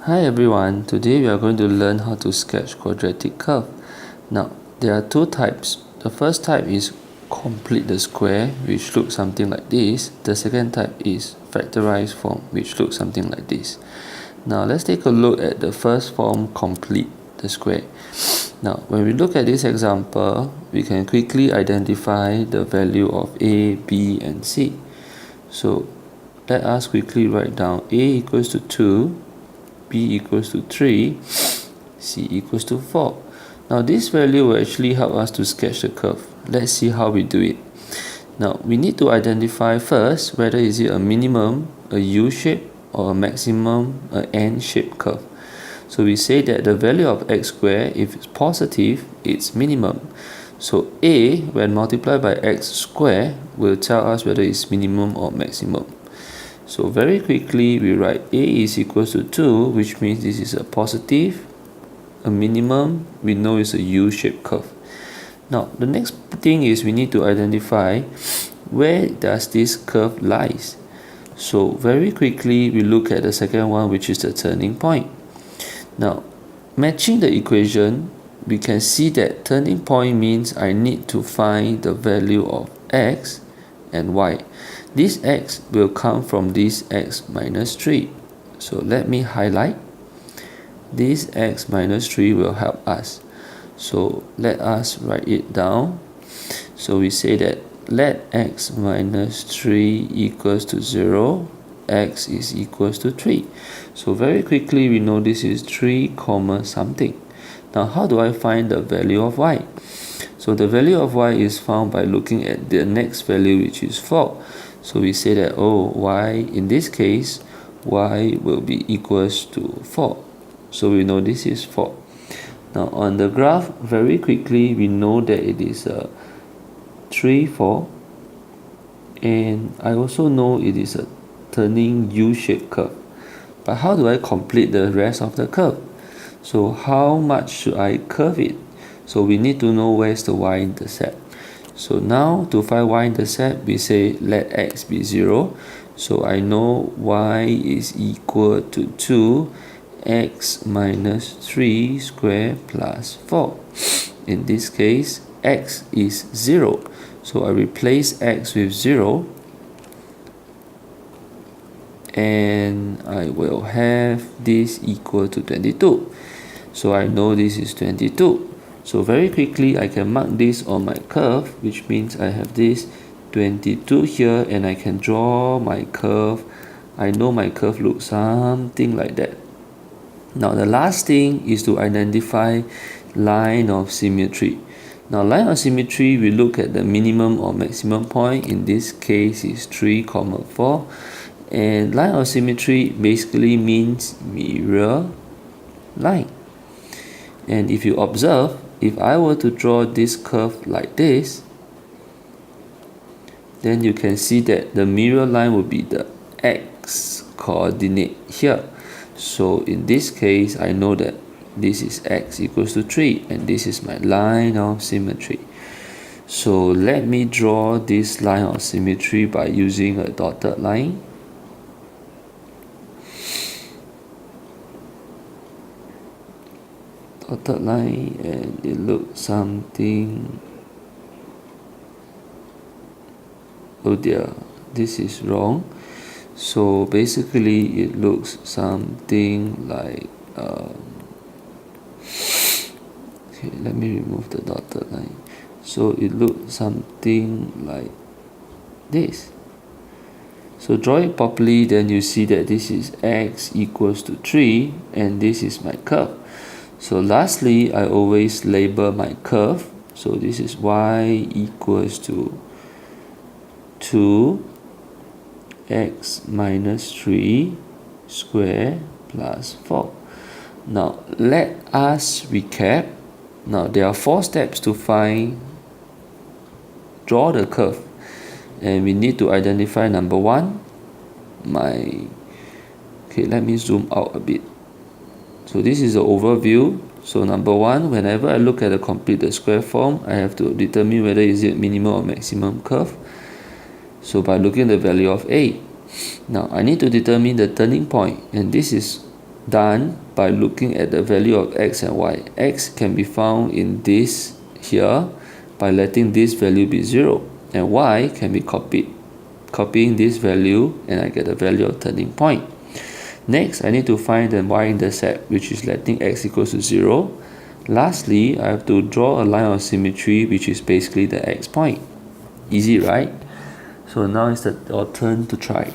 Hi everyone, today we are going to learn how to sketch quadratic curve. Now, there are two types. The first type is complete the square, which looks something like this. The second type is factorized form, which looks something like this. Now, let's take a look at the first form, complete the square. Now, when we look at this example, we can quickly identify the value of a, b, and c. So, let us quickly write down a equals to 2, b equals to 3, c equals to 4. Now this value will actually help us to sketch the curve. Let's see how we do it. Now we need to identify first whether is it a minimum, a U-shape, or a maximum, a N-shaped curve. So we say that the value of x squared, if it's positive, it's minimum. So a, when multiplied by x squared, will tell us whether it's minimum or maximum. So very quickly we write a is equals to 2, which means this is a positive, a minimum, we know it's a U-shaped curve. Now the next thing is we need to identify where does this curve lies. So very quickly we look at the second one, which is the turning point. Now matching the equation, we can see that turning point means I need to find the value of x and y. This x will come from this x minus 3. So let me highlight. This x minus 3 will help us. So let us write it down. So we say that let x minus 3 equals to 0, x is equals to 3. So very quickly we know this is 3 comma something. Now how do I find the value of y? So the value of y is found by looking at the next value, which is 4. So we say that, y, in this case, y will be equals to 4. So we know this is 4. Now on the graph, very quickly, we know that it is a 3, 4. And I also know it is a turning U-shaped curve. But how do I complete the rest of the curve? So how much should I curve it? So we need to know where's the y-intercept. So now to find y-intercept, we say let x be 0. So I know y is equal to 2, x minus 3 squared plus 4. In this case, x is 0. So I replace x with 0. And I will have this equal to 22. So I know this is 22. So very quickly I can mark this on my curve, which means I have this 22 here, and I can draw my curve. I know my curve looks something like that. Now the last thing is to identify line of symmetry. Now line of symmetry, we look at the minimum or maximum point. In this case is 3, 4. And line of symmetry basically means mirror line. And if you observe, if I were to draw this curve like this, then you can see that the mirror line will be the x coordinate here. So in this case, I know that this is x equals to 3, and this is my line of symmetry. So let me draw this line of symmetry by using a dotted line. Dotted line, and it looks something, oh dear, this is wrong. So basically it looks something like okay, let me remove the dotted line. So it looks something like this. So draw it properly, then you see that this is x equals to 3, and this is my curve. So lastly, I always label my curve. So this is y equals to 2 x minus 3 square plus 4. Now let us recap. Now there are 4 steps to draw the curve, and we need to identify number 1, okay, let me zoom out a bit. So this is the overview. So number 1, whenever I look at the complete the square form, I have to determine whether is it minimum or maximum curve. So by looking at the value of a. Now I need to determine the turning point, and this is done by looking at the value of x and y. X can be found in this here by letting this value be 0, and y can be copying this value, and I get the value of turning point. Next, I need to find the y-intercept, which is letting x equals to 0. Lastly, I have to draw a line of symmetry, which is basically the x point. Easy, right? So now it's your turn to try.